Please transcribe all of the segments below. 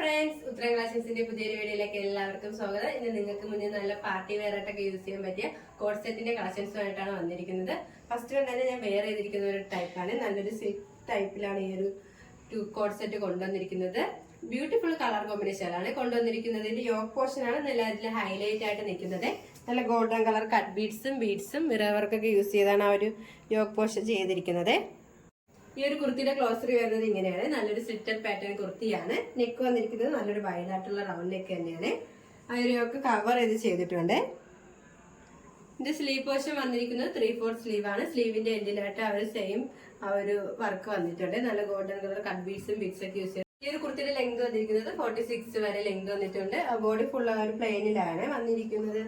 Friends, ഉത്തരം കളക്ഷൻസിന്റെ പുതിയൊരു വീഡിയോയിലേക്ക് എല്ലാവർക്കും സ്വാഗതം. ഇന്ന് നിങ്ങൾക്ക് മുന്നിൽ നല്ല പാർട്ടി വെയർ ആയിട്ടൊക്കെ യൂസ് ചെയ്യാൻ പറ്റിയ കോഡ് സെറ്റിന്റെ കളക്ഷൻസുമായിട്ടാണ് വന്നിരിക്കുന്നത്. ഫസ്റ്റ് തന്നെ ഞാൻ വെയർ ചെയ്തിരിക്കുന്ന ഒരു ടൈപ്പാണ്. നല്ലൊരു സിൽക്ക് ടൈപ്പിലാണ് ഈ ഒരു കോഡ് സെറ്റ് കൊണ്ടുവന്നിരിക്കുന്നത്. ബ്യൂട്ടിഫുൾ കളർ കോമ്പിനേഷനാണ് കൊണ്ടുവന്നിരിക്കുന്നത്. ഇതിന്റെ യോക്ക് പോർഷൻ ആണ് നല്ല അതിൽ ഹൈലൈറ്റ് ആയിട്ട് നിൽക്കുന്നത്. നല്ല ഗോൾഡൻ കളർ കട്ട് ബീഡ്സും മിറർ വർക്കൊക്കെ യൂസ് ചെയ്താണ് ആ ഒരു യോക്ക് പോർഷൻ ചെയ്തിരിക്കുന്നത്. ഈ ഒരു കുർത്തിയുടെ ക്ലോസറി വരുന്നത് ഇങ്ങനെയാണ്. നല്ലൊരു സ്ലിറ്റഡ് പാറ്റേൺ കുർത്തിയാണ്. നെക്ക് വന്നിരിക്കുന്നത് നല്ലൊരു വൈഡായിട്ടുള്ള റൗണ്ട് നെക്ക് തന്നെയാണ്. ആ ഒരു യോക്ക് കവർ ചെയ്തിട്ടുണ്ട്. ഇതിന്റെ സ്ലീവ് പോർഷൻ വന്നിരിക്കുന്നത് 3/4 സ്ലീവ് ആണ്. സ്ലീവിന്റെ എൻഡിലായിട്ട് ആ ഒരു സെയിം ആ ഒരു വർക്ക് വന്നിട്ടുണ്ട്. നല്ല ഗോൾഡൻ കളർ കട്ട് ബീഡ്സും ഒക്കെ യൂസ് ചെയ്ത്. ഈ ഒരു കുർത്തിയുടെ ലെങ്ത് വന്നിരിക്കുന്നത് 46 വരെ ലെങ്ത് വന്നിട്ടുണ്ട്. ബോഡി ഫുൾ ആ ഒരു പ്ലെയിനിലാണ് വന്നിരിക്കുന്നത്.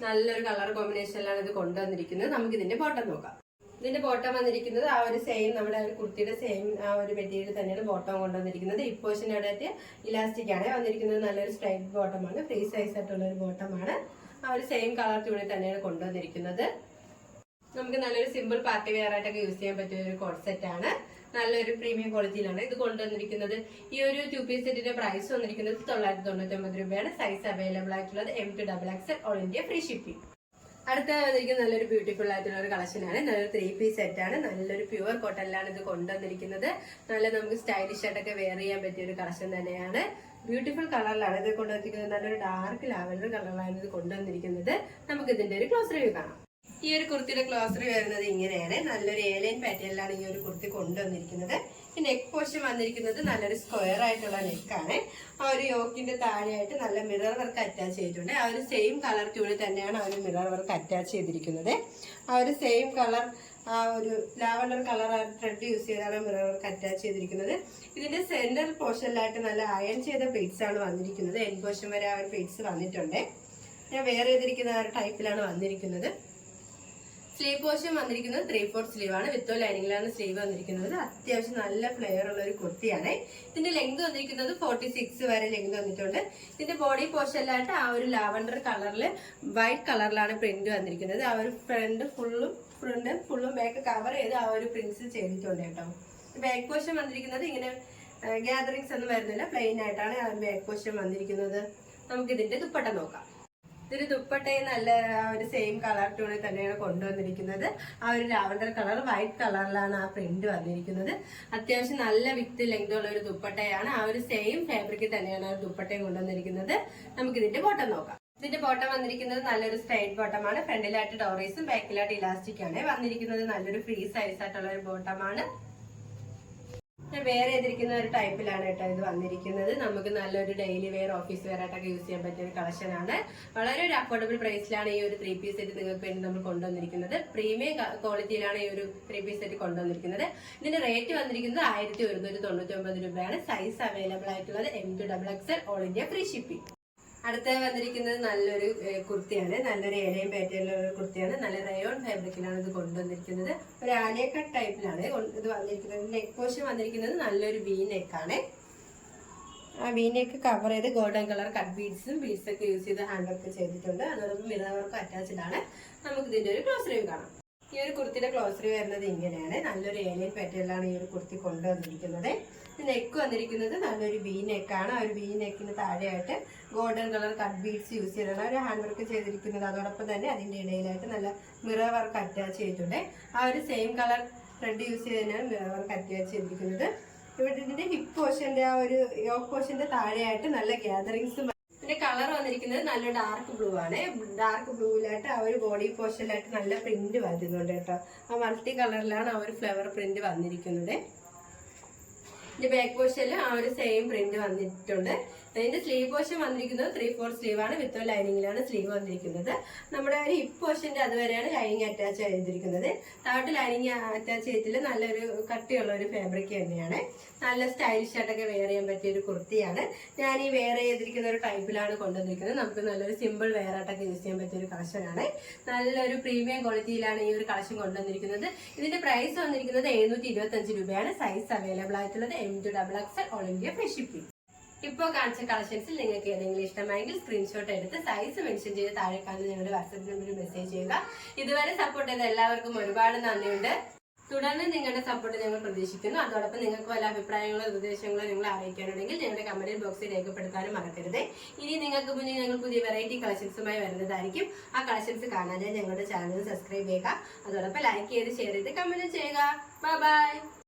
നല്ലൊരു കളർ കോമ്പിനേഷനിലാണ് ഇത് കൊണ്ടുവന്നിരിക്കുന്നത്. നമുക്ക് ഇതിന്റെ ബോട്ടം നോക്കാം. ഇതിന്റെ ബോട്ടം വന്നിരിക്കുന്നത് ആ ഒരു സെയിം നമ്മുടെ ഒരു കുർത്തിയുടെ സെയിം ആ ഒരു മെറ്റീരിയൽ തന്നെയാണ് ബോട്ടം കൊണ്ടുവന്നിരിക്കുന്നത്. ഈ പോർഷനോടായിട്ട് ഇലാസ്റ്റിക് ആണ് വന്നിരിക്കുന്നത്. നല്ലൊരു സ്ട്രൈറ്റ് ബോട്ടമാണ്. ഫ്രീ സൈസ് ആയിട്ടുള്ള ഒരു ബോട്ടമാണ്. ആ ഒരു സെയിം കളർ ട്യൂണിൽ തന്നെയാണ് കൊണ്ടുവന്നിരിക്കുന്നത്. നമുക്ക് നല്ലൊരു സിമ്പിൾ പാർട്ടി വെയർ ആയിട്ടൊക്കെ യൂസ് ചെയ്യാൻ പറ്റിയ ഒരു കോഡ് സെറ്റ് ആണ്. നല്ലൊരു പ്രീമിയം ക്വാളിറ്റിയിലാണ് ഇത് കൊണ്ടുവന്നിരിക്കുന്നത്. ഈ ഒരു 2 പീസ് സെറ്റിന്റെ പ്രൈസ് വന്നിരിക്കുന്നത് 999 രൂപയാണ്. സൈസ് അവൈലബിൾ ആയിട്ടുള്ളത് M to XXL all India free shipping. അടുത്ത വന്നിരിക്കുന്നത് നല്ലൊരു ബ്യൂട്ടിഫുൾ ആയിട്ടുള്ള ഒരു കളക്ഷൻ ആണ്. നല്ലൊരു 3 പീസ് സെറ്റ് ആണ്. നല്ലൊരു പ്യുവർ കോട്ടണിലാണ് ഇത് കൊണ്ടുവന്നിരിക്കുന്നത്. നല്ല നമുക്ക് സ്റ്റൈലിഷ് ആയിട്ടൊക്കെ വെയർ ചെയ്യാൻ പറ്റിയ ഒരു കളക്ഷൻ തന്നെയാണ്. ബ്യൂട്ടിഫുൾ കളറിലാണ് ഇത് കൊണ്ടുവന്നിരിക്കുന്നത്. നല്ലൊരു ഡാർക്ക് ലാവൻഡർ കളറിലാണ് ഇത് കൊണ്ടുവന്നിരിക്കുന്നത്. നമുക്ക് ഇതിന്റെ ഒരു ക്ലോസ് റിവ്യൂ കാണാം. ഈ ഒരു കുർത്തിയുടെ ക്ലോസ് റിവ്യൂ വരുന്നത് ഇങ്ങനെയാണ്. നല്ലൊരു ഏലൈൻ പാറ്റേണിലാണ് ഈ ഒരു കുർത്തി കൊണ്ടുവന്നിരിക്കുന്നത്. ഈ നെക്ക് പോർഷൻ വന്നിരിക്കുന്നത് നല്ലൊരു സ്ക്വയർ ആയിട്ടുള്ള നെക്കാണ്. ആ ഒരു യോക്കിന്റെ താഴെയായിട്ട് നല്ല മിറർ വർക്ക് അറ്റാച്ച് ചെയ്തിട്ടുണ്ട്. ആ ഒരു സെയിം കളർ ട്യൂണിൽ തന്നെയാണ് ആ ഒരു മിറർ വർക്ക് അറ്റാച്ച് ചെയ്തിരിക്കുന്നത്. ആ ഒരു സെയിം കളർ ആ ഒരു ലാവൻഡർ കളർ ത്രെഡ് യൂസ് ചെയ്താണ് മിറർ വർക്ക് അറ്റാച്ച് ചെയ്തിരിക്കുന്നത്. ഇതിന്റെ സെന്റർ പോർഷനിലായിട്ട് നല്ല അയൺ ചെയ്ത പ്ലേറ്റ്സ് ആണ് വന്നിരിക്കുന്നത്. എൻ പോർഷൻ വരെ ആ ഒരു പ്ലേറ്റ്സ് വന്നിട്ടുണ്ട്. ഞാൻ വെയർ ചെയ്തിരിക്കുന്ന ആ ഒരു ടൈപ്പിലാണ് വന്നിരിക്കുന്നത്. സ്ലീവ് പോർഷൻ വന്നിരിക്കുന്നത് 3/4 സ്ലീവ് ആണ്. വിത്തോ ലൈനിങ്ങിലാണ് സ്ലീവ് വന്നിരിക്കുന്നത്. അത്യാവശ്യം നല്ല ഫ്ലെയർ ഉള്ള ഒരു കുർത്തിയാണ്. ഇതിന്റെ ലെങ്ത് വന്നിരിക്കുന്നത് 46 വരെ ലെങ്ത് വന്നിട്ടുണ്ട്. ഇതിന്റെ ബോഡി പോർഷനിലായിട്ട് ആ ഒരു ലാവൻഡർ കളറിൽ വൈറ്റ് കളറിലാണ് പ്രിന്റ് വന്നിരിക്കുന്നത്. ആ ഒരു ഫ്രണ്ട് ഫുള്ളും ബാക്ക് കവർ ചെയ്ത് ആ ഒരു പ്രിന്റ്സ് ചെയ്തിട്ടുണ്ട് കേട്ടോ. ബാക്ക് പോർഷൻ വന്നിരിക്കുന്നത് ഇങ്ങനെ ഗ്യാതറിങ്സ് ഒന്നും വരുന്നില്ല. പ്ലെയിൻ ആയിട്ടാണ് ആ ഒരു ബാക്ക് പോർഷൻ വന്നിരിക്കുന്നത്. നമുക്ക് ഇതിന്റെ ദുപ്പട്ട നോക്കാം. ഇതിന് ദുപ്പട്ടയും നല്ല ഒരു സെയിം കളർ ടൂണിൽ തന്നെയാണ് കൊണ്ടുവന്നിരിക്കുന്നത്. ആ ഒരു ലാവൻഡർ കളർ വൈറ്റ് കളറിലാണ് ആ പ്രിന്റ് വന്നിരിക്കുന്നത്. അത്യാവശ്യം നല്ല വിത്ത് ലെങ്ത് ഉള്ള ഒരു ദുപ്പട്ടയാണ്. ആ ഒരു സെയിം ഫാബ്രിക്കിൽ തന്നെയാണ് ആ ദുപ്പട്ടയും കൊണ്ടുവന്നിരിക്കുന്നത്. നമുക്ക് ഇതിന്റെ ബോട്ടം നോക്കാം. ഇതിന്റെ ബോട്ടം വന്നിരിക്കുന്നത് നല്ലൊരു സ്ട്രൈറ്റ് ബോട്ടമാണ്. ഫ്രണ്ടിലായിട്ട് ഡോറീസും ബാക്കിലായിട്ട് ഇലാസ്റ്റിക് ആണ് വന്നിരിക്കുന്നത്. നല്ലൊരു ഫ്രീ സൈസ് ആയിട്ടുള്ള ഒരു ബോട്ടമാണ്. ഞാൻ വെയർ ചെയ്തിരിക്കുന്ന ഒരു ടൈപ്പിലാണ് കേട്ടോ ഇത് വന്നിരിക്കുന്നത്. നമുക്ക് നല്ലൊരു ഡെയിലി വെയർ ഓഫീസ് വെയർ ആയിട്ടൊക്കെ യൂസ് ചെയ്യാൻ പറ്റിയ ഒരു കളക്ഷൻ ആണ്. വളരെ ഒരു അഫോർഡബിൾ പ്രൈസിലാണ് ഈ ഒരു 3 പീസ് സെറ്റ് നിങ്ങൾക്ക് വേണ്ടി നമ്മൾ കൊണ്ടുവന്നിരിക്കുന്നത്. പ്രീമിയം ക്വാളിറ്റിയിലാണ് ഈ ഒരു 3 പീസ് സെറ്റ് കൊണ്ടുവന്നിരിക്കുന്നത്. ഇതിന്റെ റേറ്റ് വന്നിരിക്കുന്നത് 1199 രൂപയാണ്. സൈസ് അവൈലബിൾ ആയിട്ടുള്ളത് M to XXL all India free shipping. അടുത്ത വന്നിരിക്കുന്നത് നല്ലൊരു കുർത്തിയാണ്. നല്ലൊരു ഏലയും പാറ്റേണിലുള്ള ഒരു കുർത്തിയാണ്. നല്ല റയോൺ ഫാബ്രിക്കിലാണ് ഇത് കൊണ്ടുവന്നിരിക്കുന്നത്. ഒരു ആലിയ കട്ട് ടൈപ്പിലാണ് ഇത് വന്നിരിക്കുന്നത്. നെക്ക് പോർഷൻ വന്നിരിക്കുന്നത് നല്ലൊരു വി നെക്കാണ്. ആ വി നെക്ക് കവർ ചെയ്ത് ഗോൾഡൻ കളർ കട്ട് ബീഡ്സും ഒക്കെ യൂസ് ചെയ്ത് ഹാൻഡ് വർക്ക് ചെയ്തിട്ടുണ്ട്. അതോടൊപ്പം മിറർ വർക്കും അറ്റാച്ച്ഡ് ആണ്. നമുക്ക് ഇതിന്റെ ഒരു ക്ലോസ് റിവ്യൂ കാണാം. ഈ ഒരു കുർത്തിയുടെ ക്ലോസ് റിവ്യൂ വരുന്നത് ഇങ്ങനെയാണ്. നല്ലൊരു ഏലിയൻ പാറ്റേണിലാണ് ഈ ഒരു കുർത്തി കൊണ്ടുവന്നിരിക്കുന്നത്. നെക്ക് വന്നിരിക്കുന്നത് നല്ലൊരു വി നെക്കാണ്. ആ ഒരു വി നെക്കിന് താഴെയായിട്ട് golden colour cut beads use ചെയ്താണ് ഒരു ഹാൻഡ് വർക്ക് ചെയ്തിരിക്കുന്നത്. അതോടൊപ്പം തന്നെ അതിന്റെ ഇടയിലായിട്ട് നല്ല മിറർ വർക്ക് അറ്റാച്ച് ചെയ്തിട്ടുണ്ട്. ആ ഒരു സെയിം കളർ ത്രെഡ് യൂസ് ചെയ്ത് തന്നെയാണ് മിറർ വർക്ക് അറ്റാച്ച് ചെയ്തിരിക്കുന്നത്. ഇവിടെ ഇതിന്റെ ഹിപ്പ് പോർഷന്റെ ആ ഒരു യോക്ക് പോർഷന്റെ താഴെയായിട്ട് നല്ല ഗ്യാതറിങ്സും. ഇതിന്റെ കളർ വന്നിരിക്കുന്നത് നല്ല ഡാർക്ക് ബ്ലൂ ആണ്. ഡാർക്ക് ബ്ലൂവിലായിട്ട് ആ ഒരു ബോഡി പോർഷനിലായിട്ട് നല്ല പ്രിന്റ് വരുന്നുണ്ട് കേട്ടോ. ആ മൾട്ടി കളറിലാണ് ആ ഒരു ഫ്ലവർ പ്രിന്റ് വന്നിരിക്കുന്നത്. ഇതിന്റെ ബാക്ക് പോർഷനിൽ ആ ഒരു സെയിം പ്രിന്റ് വന്നിട്ടുണ്ട്. ഇതിന്റെ സ്ലീവ് പോർഷൻ വന്നിരിക്കുന്നത് 3/4 സ്ലീവ് ആണ്. വിത്തോ ലൈനിങ്ങിലാണ് സ്ലീവ് വന്നിരിക്കുന്നത്. നമ്മുടെ ഒരു ഹിപ്പ് പോർഷന്റെ അതുവരെയാണ് ലൈനിങ് അറ്റാച്ച് ചെയ്തിരിക്കുന്നത്. താഴോട്ട് ലൈനിങ് അറ്റാച്ച് ചെയ്തിട്ട് നല്ലൊരു കട്ടിയുള്ള ഒരു ഫാബ്രിക് തന്നെയാണ്. നല്ല സ്റ്റൈലിഷ് ആയിട്ടൊക്കെ വെയർ ചെയ്യാൻ പറ്റിയ ഒരു കുർത്തിയാണ്. ഞാൻ ഈ വെയർ ചെയ്തിരിക്കുന്ന ഒരു ടൈപ്പിലാണ് കൊണ്ടുവന്നിരിക്കുന്നത്. നമുക്ക് നല്ലൊരു സിമ്പിൾ വെയർ ആയിട്ടൊക്കെ യൂസ് ചെയ്യാൻ പറ്റിയ ഒരു കളക്ഷനാണ്. നല്ലൊരു പ്രീമിയം ക്വാളിറ്റിയിലാണ് ഈ ഒരു കളക്ഷൻ കൊണ്ടുവന്നിരിക്കുന്നത്. ഇതിന്റെ പ്രൈസ് വന്നിരിക്കുന്നത് 725 രൂപയാണ്. സൈസ് അവൈലബിൾ ആയിട്ടുള്ളത് M to XXL all India free shipping. ഇപ്പോൾ കാണിച്ച കളക്ഷൻസിൽ നിങ്ങൾക്ക് ഏതെങ്കിലും ഇഷ്ടമായെങ്കിൽ സ്ക്രീൻഷോട്ട് എടുത്ത് സൈസ് മെൻഷൻ ചെയ്ത് താഴെ കാണുന്ന ഞങ്ങളുടെ വാട്സ്ആപ്പ് നമ്പറിൽ മെസ്സേജ് ചെയ്യുക. ഇതുവരെ സപ്പോർട്ട് ചെയ്ത എല്ലാവർക്കും ഒരുപാട് നന്ദിയുണ്ട്. തുടർന്ന് നിങ്ങളുടെ സപ്പോർട്ട് ഞങ്ങൾ പ്രതീക്ഷിക്കുന്നു. അതോടൊപ്പം നിങ്ങൾക്ക് വല്ല അഭിപ്രായങ്ങളോ നിർദ്ദേശങ്ങളോ നിങ്ങൾ അറിയിക്കാനുണ്ടെങ്കിൽ ഞങ്ങളുടെ കമന്റ് ബോക്സിൽ രേഖപ്പെടുത്താനും മറക്കരുത്. ഇനി നിങ്ങൾക്ക് മുന്നിൽ ഞങ്ങൾ പുതിയ വെറൈറ്റി കളക്ഷൻസുമായി വരുന്നതായിരിക്കും. ആ കളക്ഷൻസ് കാണാൻ ഞങ്ങളുടെ ചാനൽ സബ്സ്ക്രൈബ് ചെയ്യുക. അതോടൊപ്പം ലൈക്ക് ചെയ്ത് ഷെയർ ചെയ്ത് കമന്റ് ചെയ്യുക. ബൈ.